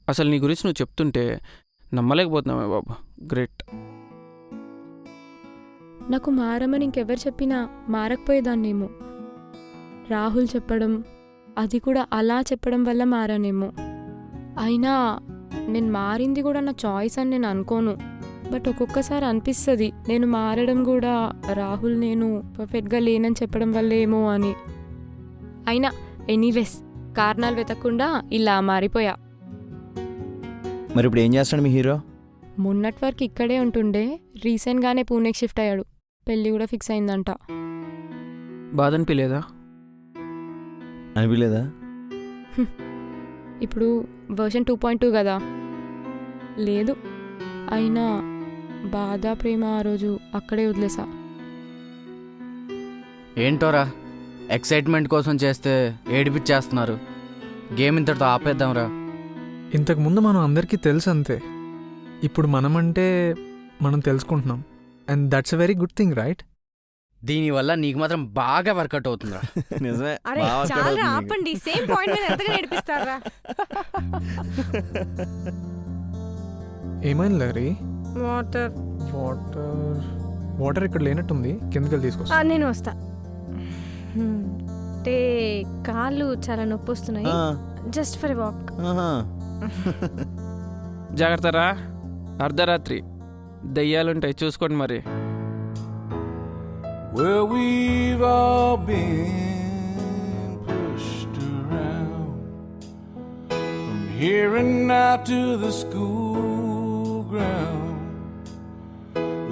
అసలు నీ గురించి నువ్వు చెప్తుంటే నమ్మలేకపోతున్నామే బాబు. గ్రేట్. నాకు మారమని ఇంకెవరు చెప్పినా మారకపోయేదాన్నేమో. రాహుల్ చెప్పడం, అది కూడా అలా చెప్పడం వల్ల మారానేమో. అయినా నేను మారింది కూడా నా చాయిస్ అని నేను అనుకోను. బట్ ఒక్కొక్కసారి అనిపిస్తుంది నేను మారడం కూడా రాహుల్ నేను పర్ఫెక్ట్గా లేనని చెప్పడం వల్ల ఏమో అని. అయినా ఎనీవేస్ కారణాలు వెతకకుండా ఇలా మారిపోయా. మరి ఇప్పుడు ఏం చేస్తాడు మీ హీరో? మొన్నటి వరకు ఇక్కడే ఉంటుండే, రీసెంట్గానే పూణేకి షిఫ్ట్ అయ్యాడు. పెళ్ళి కూడా ఫిక్స్ అయిందంట. బాధ అనిపించలేదా? అనిపించలేదా? ఇప్పుడు వర్షన్ 2.2 కదా. లేదు, అయినా బాధ ప్రేమ ఆ రోజు అక్కడే వదిలేసా. ఏంటోరా ఎక్సైట్మెంట్ కోసం చేస్తే ఏడిపిచ్చేస్తున్నారు. గేమ్ ఇంతటితో ఆపేద్దాంరా. ఇంతకుముందు మనం అందరికీ తెలుసు అంతే. ఇప్పుడు మనమంటే మనం తెలుసుకుంటున్నాం. And that's a very good thing, right? దీనివల్ల నీకు మాత్రం బాగా వర్కౌట్ అవుతుందిరా. నిజమే. అరే చాలా ఆపండి, సేమ్ పాయింట్ మీద ఎంతగా నేర్పిస్తారా? ఏమైంది లహరి? వాటర్ వాటర్ వాటర్ ఇక్కడ లేనట్టుంది, కిందకి వెళ్ళి తీసుకొస్తా. నేను వస్తా. అంటే కాళ్ళు చాలా నొప్పి వస్తున్నాయి. Just for walk. జాగ్రత్త రా, అర్ధరాత్రి దయ్యాలుంటాయి, చూసుకోండి మరి. Well, we've all been pushed around, from here and out to the school ground,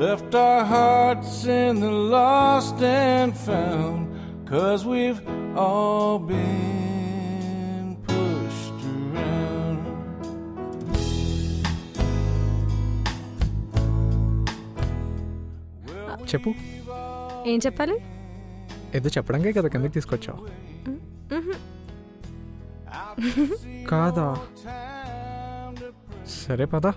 left our hearts in the lost and found, 'cause we've all been pushed around. చెప్పు. ఏం చెప్పాలి? ఏదో చెప్పడానికే కదా కిందకి తీసుకొచ్చావు. కాదా? సరే పదా.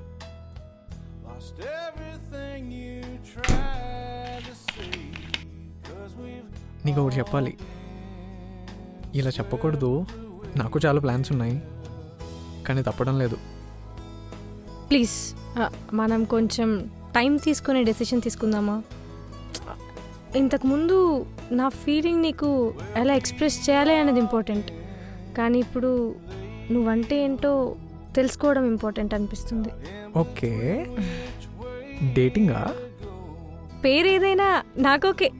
నీకు ఒకటి చెప్పాలి. ఇలా చెప్పకూడదు, నాకు చాలా ప్లాన్స్ ఉన్నాయి, కానీ తప్పడం లేదు. ప్లీజ్ మనం కొంచెం టైం తీసుకునే డెసిషన్ తీసుకుందామా? ఇంతకుముందు నా ఫీలింగ్ నీకు ఎలా ఎక్స్ప్రెస్ చేయాలి అనేది ఇంపార్టెంట్, కానీ ఇప్పుడు నువ్వంటే ఏంటో తెలుసుకోవడం ఇంపార్టెంట్ అనిపిస్తుంది. ఓకే, డేటింగా? పేరు ఏదైనా నాకు ఓకే.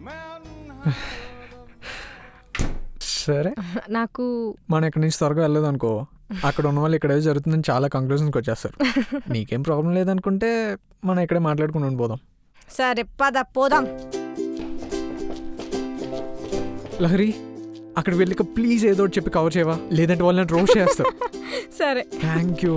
సరే, నాకు మనం ఇక్కడి నుంచి త్వరగా వెళ్ళలేదు అనుకో, అక్కడ ఉన్న వాళ్ళు ఇక్కడ ఏదో జరుగుతుందని చాలా కంక్లూజన్స్కి వచ్చేస్తారు. నీకేం ప్రాబ్లం లేదనుకుంటే మనం ఇక్కడే మాట్లాడుకుని ఉండిపోదాం. సరే పద పోదాం. లహరి, అక్కడికి వెళ్ళిక ప్లీజ్ ఏదో ఒకటి చెప్పి కవర్ చేయవా, లేదంటే వాళ్ళని రోస్ట్ చేస్తారు. సరే, థ్యాంక్ యూ.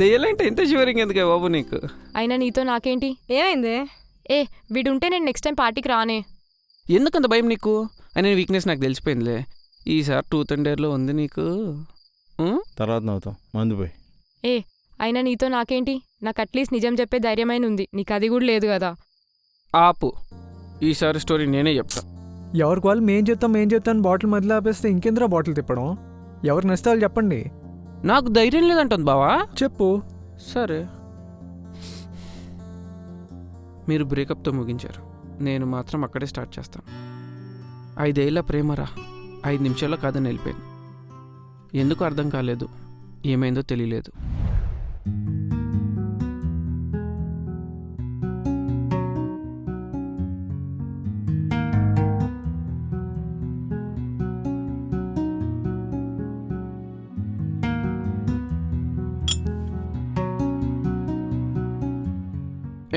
దెయ్యాలంటే ఇంత షూరింగ్ ఎందుకే బాబు నీకు? అయినా నీతో నాకేంటి? ఏమైంది? వీడుంటే నేను నెక్స్ట్ టైం పార్టీకి రానే. ఎందుకంత భయం నీకు? అయినా వీక్నెస్ నాకు తెలిసిపోయిందిలే. ఈసారి 2th and Dare ఉంది నీకు. తర్వాత నవ్వుతాం, మందు పోయి. అయినా నీతో నాకేంటి? నాకు అట్లీస్ట్ నిజం చెప్పే ధైర్యమైన ఉంది, నీకు అది కూడా లేదు కదా. ఆపు, ఈసారి స్టోరీ నేనే చెప్తా. ఎవరికి వాళ్ళు మేం చెప్తాను బాటిల్ మధ్యలో ఆపేస్తే ఇంకెందురా బాటిల్ తిప్పడం? ఎవరు నష్టాలు చెప్పండి. నాకు ధైర్యం లేదంటుంది బావా. చెప్పు. సరే, మీరు బ్రేకప్తో ముగించారు, నేను మాత్రం అక్కడే స్టార్ట్ చేస్తాను. 5 ఏళ్ల ప్రేమరా, 5 నిమిషాల్లో కాదని వెళ్ళిపోయింది. ఎందుకు అర్థం కాలేదు, ఏమైందో తెలియలేదు.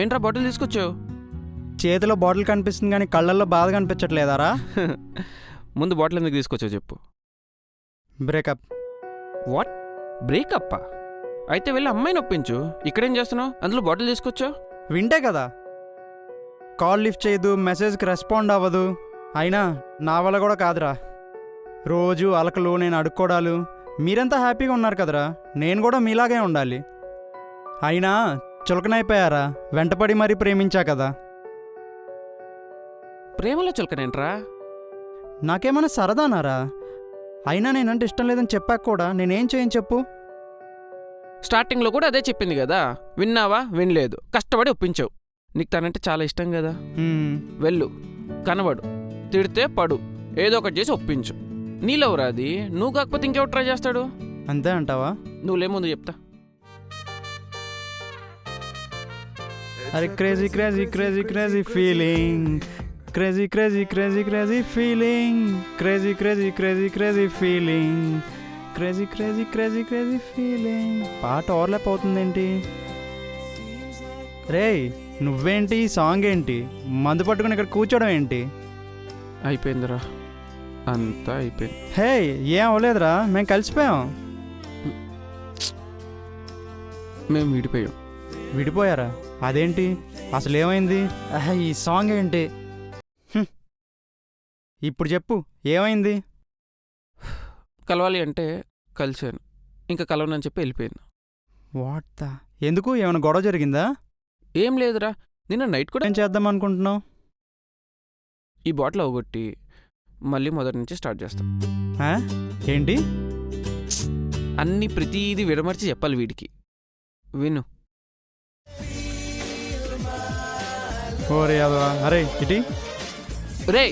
ఏంట్రా బాటిల్ తీసుకొచ్చావు? చేతిలో బాటిల్ కనిపిస్తుంది కానీ కళ్ళల్లో బాధ కనిపించట్లేదారా? ముందు బాటిల్ ఎందుకు తీసుకొచ్చావు చెప్పు. బ్రేకప్. వాట్? బ్రేకప్పా? అయితే వెళ్ళి అమ్మాయిని ఒప్పించు. ఇక్కడేం చేస్తున్నావు? అందులో బాటిల్ తీసుకొచ్చావు. వింటే కదా, కాల్ లిఫ్ట్ చేయదు, మెసేజ్కి రెస్పాండ్ అవ్వదు. అయినా నా వల్ల కూడా కాదురా. రోజు అలకలు, నేను అడుక్కోవడాలు. మీరంతా హ్యాపీగా ఉన్నారు కదరా, నేను కూడా మీలాగే ఉండాలి. అయినా చులకనైపోయారా, వెంటపడి మరీ ప్రేమించా కదా. ప్రేమలో చులకనేంట్రా? నాకేమైనా సరదానారా? అయినా నేనంటే ఇష్టం లేదని చెప్పాక కూడా నేనేం చేయను చెప్పు. స్టార్టింగ్లో కూడా అదే చెప్పింది కదా, విన్నావా? వినలేదు, కష్టపడి ఒప్పించావు. నీకు తనంటే చాలా ఇష్టం కదా, హ్మ్. వెళ్ళు, కనబడు, తిడితే పడు, ఏదో ఒకటి చేసి ఒప్పించు. నీలెవరా అది? నువ్వు కాకపోతే ఇంకెవరు ట్రై చేస్తాడు? అంతే అంటావా? నువ్వులే ముందు చెప్తా. అరే crazy crazy crazy crazy feeling, crazy crazy crazy crazy feeling, crazy crazy crazy crazy feeling, crazy crazy crazy crazy feeling. పాట ఓవర్లాప్ అవుతుందేంటి? రేయ్ నువ్వేంటి, ఈ సాంగ్ ఏంటి, మందు పట్టుకుని ఇక్కడ కూర్చోవడం ఏంటి? అయిపోయిందిరా, అంతా అయిపోయింది. హే ఏం అవ్వలేదురా, మేము కలిసిపోయాం. మేము విడిపోయాం. విడిపోయారా? అదేంటి, అసలు ఏమైంది? ఈ సాంగ్ ఏంటి? హ్మ్. ఇప్పుడు చెప్పు ఏమైంది? కలవాలి అంటే కలిశాను, ఇంకా కలవనని చెప్పి వెళ్ళిపోయాను. వాట్ ద, ఎందుకు ఏమైనా గొడవ జరిగిందా? ఏం లేదురా, నిన్న నైట్ కూడా ఏం చేద్దాం అనుకుంటున్నావు? ఈ బాటిల్ అవగొట్టి మళ్ళీ మొదటి నుంచి స్టార్ట్ చేస్తాం. ఏంటి? అన్నీ ప్రతిదీ విడమర్చి చెప్పాలి వీడికి. విను. ఓరే అదవా, అరే ఇటీ రే,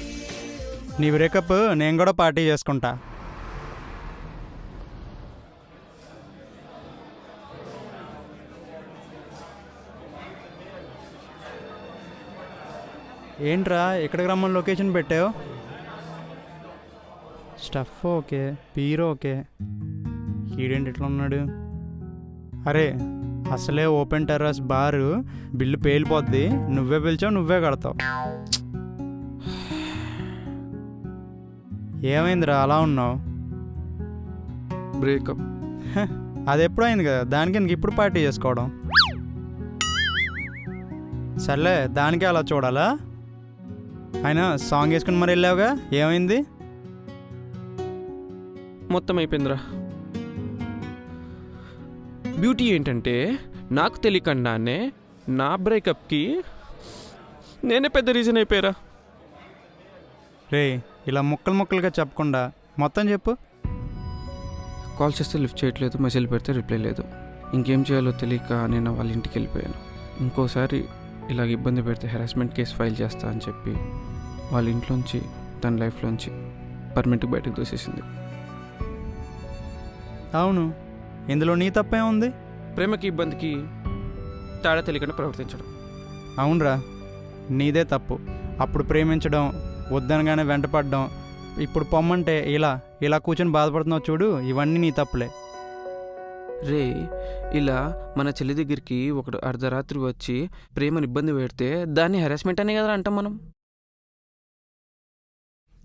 నీ బ్రేకప్ నేను కూడా పార్టీ చేసుకుంటా. ఏంట్రా ఇక్కడికి రమ్మని లొకేషన్ పెట్టావు? స్టఫ్ ఓకే, పీర్ ఓకే, ఈడేంటి ఇట్లా ఉన్నాడు? అరే అసలే ఓపెన్ టెర్రస్ బారు, బిల్లు పేలిపోద్ది, నువ్వే పిలిచావు నువ్వే కడతావు. ఏమైందిరా అలా ఉన్నావు? బ్రేకప్. అది ఎప్పుడు అయింది కదా, దానికి ఇంక ఇప్పుడు పార్టీ చేసుకోవడం? సర్లే దానికే అలా చూడాలా? అయినా సాంగ్ వేసుకుని మరి వెళ్ళావుగా, ఏమైంది? మొత్తం అయిపోయిందిరా. బ్యూటీ ఏంటంటే నాకు తెలియకుండానే నా బ్రేకప్కి నేనే పెద్ద రీజన్ అయిపోయారా. రే ఇలా ముక్కలు ముక్కలుగా చెప్పకుండా మొత్తం చెప్పు. కాల్ చేస్తే లిఫ్ట్ చేయట్లేదు, మెసేజ్ పెడితే రిప్లై లేదు. ఇంకేం చేయాలో తెలియక నేను వాళ్ళ ఇంటికి వెళ్ళిపోయాను. ఇంకోసారి ఇలాగ ఇబ్బంది పెడితే హెరాస్మెంట్ కేసు ఫైల్ చేస్తా అని చెప్పి వాళ్ళ ఇంట్లోంచి, తన లైఫ్లోంచి పర్మనెంట్గా బయటకు దూసేసింది. అవును, ఇందులో నీ తప్పే ఉంది? ప్రేమకి ఇబ్బందికి తేడా తెలియకుండా ప్రవర్తించడం. అవునరా, నీదే తప్పు. అప్పుడు ప్రేమించడం, వద్దనగానే వెంటపడడం, ఇప్పుడు పొమ్మంటే ఇలా ఇలా కూర్చొని బాధపడుతున్నావు చూడు, ఇవన్నీ నీ తప్పులే. రే, ఇలా మన చెల్లి దగ్గరికి ఒకడు అర్ధరాత్రి వచ్చి ప్రేమను ఇబ్బంది పెడితే దాన్ని హెరాస్మెంట్ అనే కదా అంటాం మనం.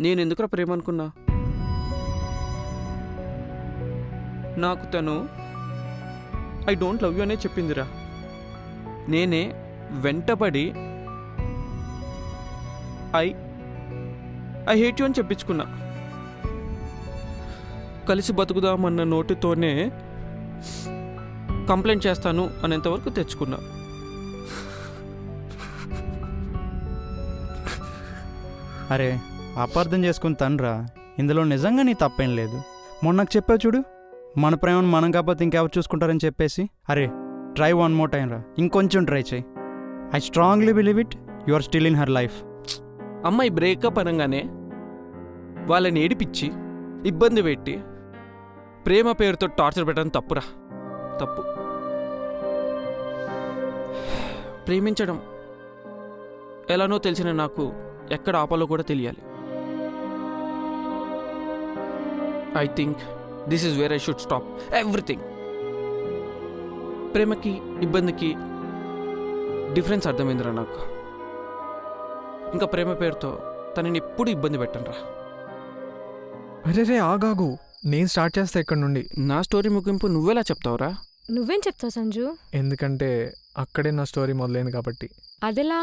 నేను ఎందుకురా ప్రేమ అనుకున్నా? నాకు తను ఐ డోంట్ లవ్ యూ అనే చెప్పిందిరా. నేనే వెంటపడి ఐ హేట్ యూ అని చెప్పించుకున్నా. కలిసి బతుకుదామన్న నోటితోనే కంప్లైంట్ చేస్తాను అనేంతవరకు తెచ్చుకున్నా. అరే అపార్థం చేసుకుని తనరా, ఇందులో నిజంగా నీ తప్పేం లేదు. మొన్న నాకు చెప్పావు చూడు, మన ప్రేమను మనం కాకపోతే ఇంకెవరు చూసుకుంటారని చెప్పేసి. అరే ట్రై వన్ మోర్ టైం రా, ఇంకొంచెం ట్రై చేయి. I strongly believe it, you are still in her life. అమ్మాయి బ్రేకప్ అనగానే వాళ్ళని ఏడిపించి ఇబ్బంది పెట్టి ప్రేమ పేరుతో టార్చర్ పెట్టడం తప్పురా, తప్పు. ప్రేమించడం ఎలానో తెలిసిన నాకు ఎక్కడ ఆపాలో కూడా తెలియాలి. I think this is where I should stop everything. ప్రేమకి ఇబ్బందికి డిఫరెన్స్ అర్థమైందిరా నాకు. ఇంకా ప్రేమ పేరుతో తనని ఎప్పుడు ఇబ్బంది పెట్టను రా. అరే రే ఆగాగు, నేను స్టార్ట్ చేస్తా ఇక్కడ నుండి. నా స్టోరీ ముగింపు నువ్వెలా చెప్తావురా? నువ్వేం చెప్తావు సంజు? ఎందుకంటే అక్కడే నా స్టోరీ మొదలైంది కాబట్టి. అదెలా?